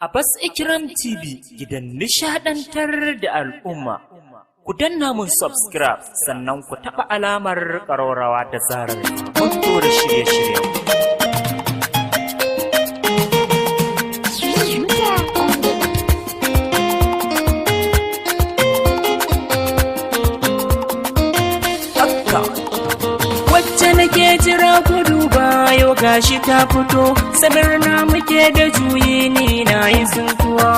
Abbas Ikram TV gidan nishadantar da al'umma. Ku danna mun subscribe sannan ku taɓa alamar ƙararrawa da zarar mun tura shirye-shiryen. Wacce nake jira ku duba yau gashi ta fito, sabirna muke da juyi ni na yi tsintuwa.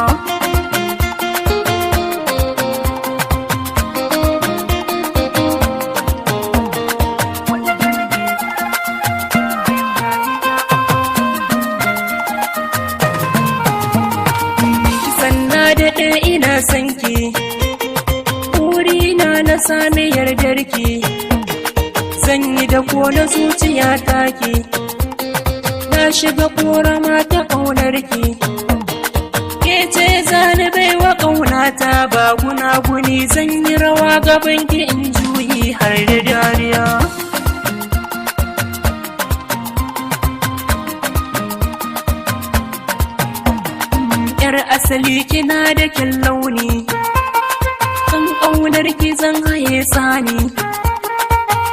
Sanna daɗe ina sanki, wurina na sami yardarki, zan yi da ko na zuciya take, na shiga korama ta ƙaunarki, ke ce zani baiwa ƙaunata ba gunaguni, zan yi rawa gabanki in juyi har da dariya. Yar asali kina da kyan launi, kan ƙaunarki zan haye sani,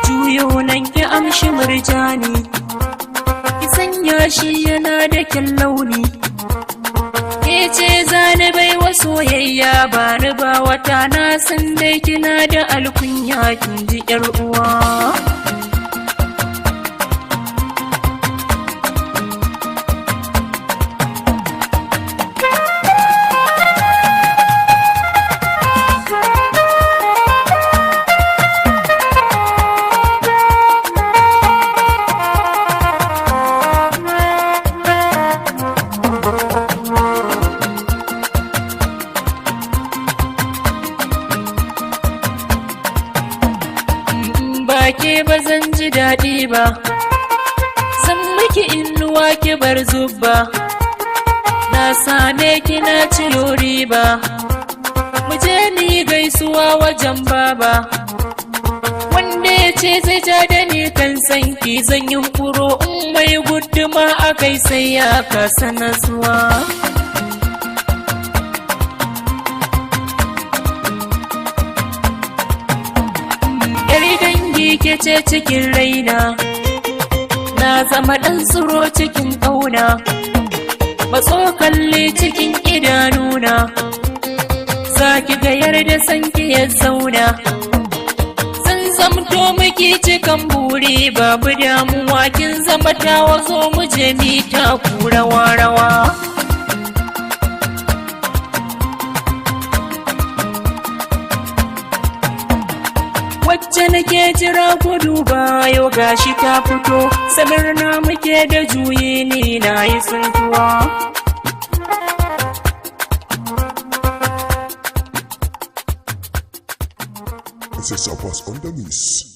juyo nan ki amshi murjani, ki sanya shi yana da kyan launi, ke ce zani baiwa soyayya ba ni ba wata, na san dai kina da alkunya kin ji yar uwa. Ke ba zan ji daɗi ba, san miki inuwa ki bar zubba, na same ki na ciyo riba, mu je ni gaisuwa wajen baba, wanda ya ce zai ja da ni kan sanki, zan yi kuro in mai guduma a kai sai ya kasa nasuwa. Ke ce cikin raina, na zama ɗan tsiro cikin ƙauna, matso kalli cikin idanuna, za ki ga yarda sanki ya zauna, zan zamto miki cikan buri babu damuwa, kin zama tawa zo mu je mita ku rawa-rawa. Wacce nake jira ku duba yau gashi ta fito, sabirna muke da juyi ni na yi tsintuwa. This is Abbas on the Miss.